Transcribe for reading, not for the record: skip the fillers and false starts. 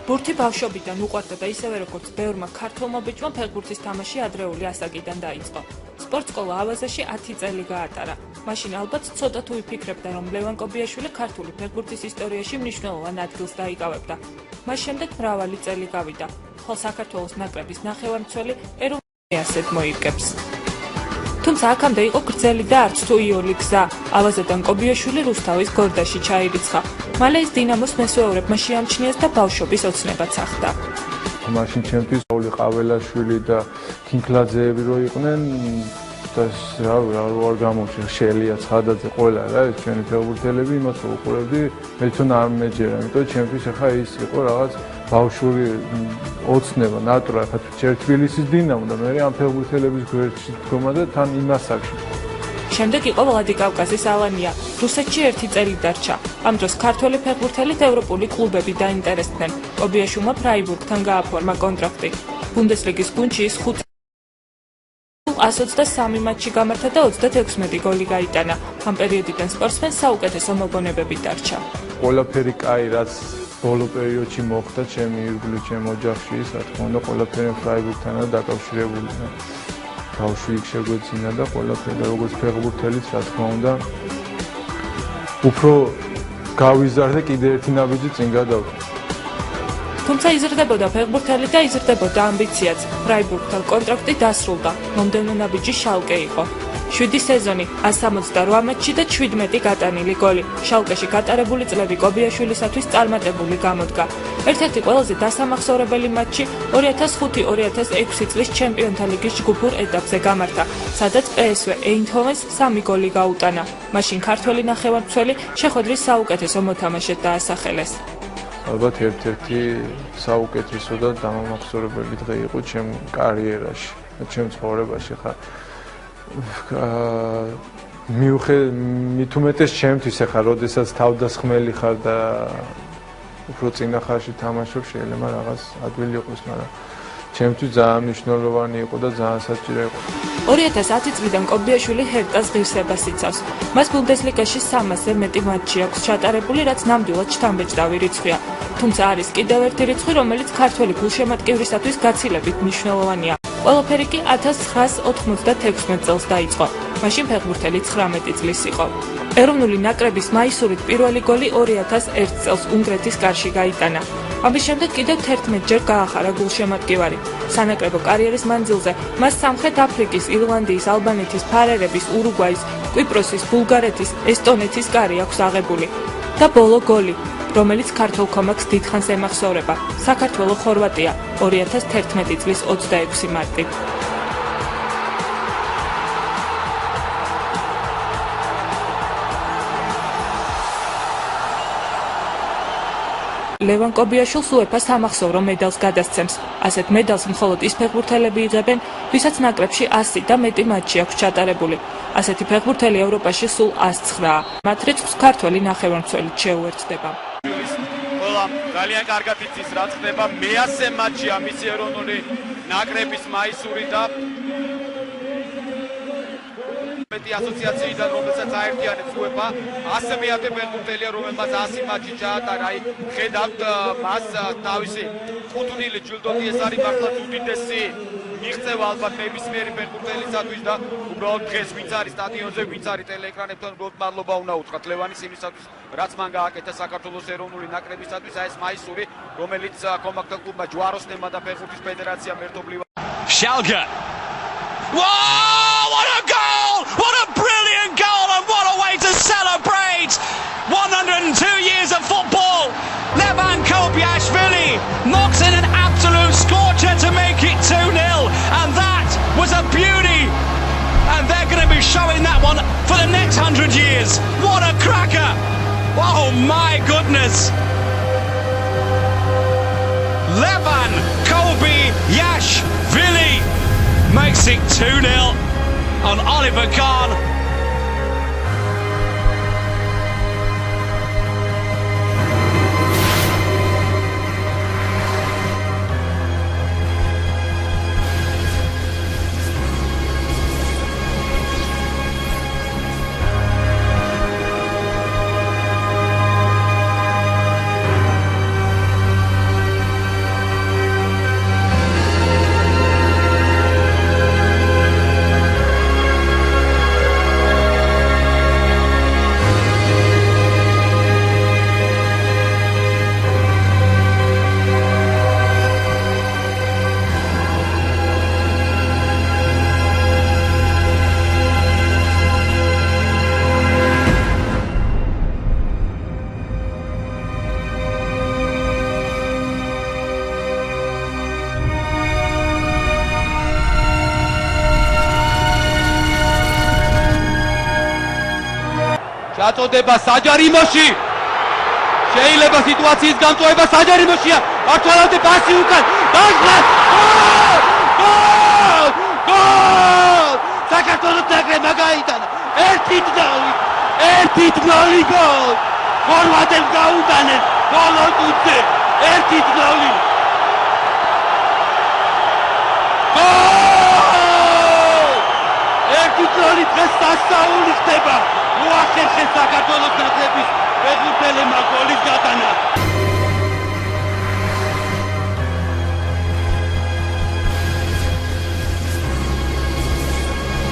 ბურთი ბავშვობიდან უყვარდა და ისევე როგორც ბევრმა ქართველმა ბიჭმა ფეხბურთის თამაში ადრეული ასაკიდან დაიწყო. სპორტსკოლა ავაზაში 10 წელი გაატარა. მაშინ ალბათ ცოტა თუ იფიქრებდა, რომ ლევან კობიაშვილი ქართული ფეხბურთის ისტორიაში მნიშვნელოვან ადგილს დაიკავებდა. მას შემდეგ მრავალი წელი გავიდა, ხოლო საქართველოს ნაკრების ნახევარმცველი ეროვნულ ასეთ მოიგებს. თუმცა აქამდე იყო გრძელი და არც თუ იოლი გზა. ავაზიდან კობიაშვილი რუსთავის გორდაში ჩაირიცხა. მალე ის დინამოს მესვეურებმა შეამჩნიეს და ბავშვობის ოცნებაც ახდა. მაშინ ჩემთვის პაული ყაველაშვილი და კინკლაძეები რო იყვნენ და რა გამოჩნდა შელია ცხადაძე ყველა რა ეს ჩვენი ფეხბურთელები იმას უყურებდი მე თვითონ არ მეჯერა იმიტომ ჩემთვის ახლა ის იყო რაღაც ბავშვური ოცნება ნატურა ხა თბილისის დინამო და მე ამ ფეხბურთელების გვერდში დგომა და თან იმას აქში შემდეგ იყო ვლადიკავკაზის ალანია. რუსეთში 1 წელი დარჩა. ამ დროს ქართველი ფეხბურთელით ევროპული კლუბები დაინტერესდნენ. კობიაშვილმა ფრაიბურგთან გააფორმა კონტრაქტი. ბუნდესლიგის გუნდში ის 123 მატჩი გამართა და 36 გოლი გაიტანა. ამ პერიოდიდან სპორტსმენს საუკეთესო მოგონებები დარჩა. ყველაფერი კაი რაც ბოლო პერიოდში მოხდა ჩემი ირგვლივ ჩემ ოჯახში, რა თქმა უნდა, ყველაფერი ფრაიბურგთანაა დაკავშირებული. ბავშვი იქ შეგვეცინა და ყველაფერი როგორც ფეხბურთელის, რა თქმა უნდა, უფრო გავიზარდე კიდე ერთი ნაბიჯი წინ გადავდე. თუმცა იზრდებოდა ფეხბურთელი და იზრდებოდა ამბიციაც. ფრაიბურგთან კონტრაქტი დასრულდა. მომდევნო ნაბიჯი შალკე იყო. 7 სეზონი, 168 მატჩი და 17 გატანილი გოლი. შალკეში გატარებული წლები კობიაშვილისათვის წარმატებული გამოდგა. ერთ-ერთი ყველაზე დასამახსოვრებელი მატჩი 2005-2006 წლის ჩემპიონთა ლიგის ჯგუფურ ეტაპზე გამართა, სადაც PSV Eindhoven's 3 გოლი გაუტანა. მაშინ ქართველი ნახევარმცველი შეხვედრის საუკეთესო მოთამაშედ დაასახელეს. ალბათ ერთ-ერთი საუკეთესო და დამამახსოვრებელი დღე იყო ჩემ კარიერაში, ჩემ ცხოვრებაში ხა მით უმეტეს ჩემთვის ახლა როდესაც თავდასხმელი ხარ და უფრო წინახარში თამაშობ შეიძლება რაღაც ადვილი იყოს, მაგრამ ჩემთვის ძალიან მნიშვნელოვანი იყო და ძალიან საჭირო იყო. 2010 წლიდან კობიაშვილი ჰერტას ღირსებას იცავს. მას ბუნდესლიგაში 300-ზე მეტი მატჩი აქვს ჩატარებული, რაც ნამდვილად შთამბეჭდავი რიცხვია. თუმცა არის კიდევ ერთი რიცხვი, რომელიც ქართველი გულშემატკივრისათვის გაცილებით მნიშვნელოვანია. ყველაფერი კი 1996 წელს დაიწყო. მაშინ ფეხბურთელი 19 წლის იყო. ეროვნული ნაკრების მაისურით პირველი გოლი 2001 წელს უნგრეთის კარში გაიტანა. ამის შემდეგ კიდევ 11 ჯერ გაახარა გულშემატკივარი. სანაკრებო კარიერის მანძილზე მას სამხრეთ აფრიკის, ირლანდიის, ალბანეთის, ფარერების, ურუგვაის, კვიპროსის, ბულგარეთის, ესტონეთის კარი აქვს აღებული. და ბოლო გოლი, რომელიც ქართულ კომაკს დიდხანს ემახსოვრება. საქართველო-ხორვატია 2011 წლის 26 მარტი. ლევან კობიაშვილს UEFA სამახსოვრო медалს გადასცემს. ასეთ медалს მხოლოდ ის ფეხბურთელები იღებენ, ვისაც ნაკრებში 100 და მეტი მატჩი აქვს ჩატარებული. ასეთი ფეხბურთელი ევროპაში სულ 109-ა. მათ რიცხვს ქართველი ნახევარმცველიც შეუერთდება. ყველა ძალიან კარგად იცის, რა ხდება მე-100 მატჩია მისი ეროვნული ნაკრების მაისური და მეტი ასოციაციიდან, რომელსაც აერთიანებს UEFA, 100 მეათე ფეხბურთელია, რომელმაც 100 მატჩი ჩაატარა. აი, ხედავთ მას თავისი ხუთუნილი ჯილდოთი, ეს არის მართლაც უდიდესი მიღწევა ალბათ ნებისმიერი ფეხბურთელისათვის და უბრალოდ დღეს ვინც არის სტადიონზე, ვინც არის ტელეეკრანებთან, უბრალოდ მადლობა უნდა უთხრათ ლევანის იმისათვის, რაც მან გააკეთა საქართველოს ეროვნული ნაკრებისათვის, აი ეს მაისური, რომელიც კომაქტ კლუბმა ჯვაროსნებმა და ფეხბურთის ფედერაციამ ერთობლივად. Schalke. Whoa, what a goal! What a brilliant goal and what a way to celebrate! 102 years of football. Levan Kobiashvili knocks in an absolute scorcher to make it 2-0, and that was a beauty. And they're going to be showing that one for the next 100 years. What a cracker! Oh my goodness! Levan Kobiashvili makes it 2-0 on Oliver Kahn. გაწოდება საჯარიმოში. შეიძლება სიტუაციის გამწვევა საჯარიმოშია. მართლავდე პასი უკან. დაჟღა! გოლ! გოლ! საქართველოს ნაკრებმა გაიტანა 1-0 გოლ. ხორვატებს გაუტანეს ბოლო წუთზე 1-0. გოლ! 1-0 დღეს სასაული ხდება. მოახერხეს საქართველოს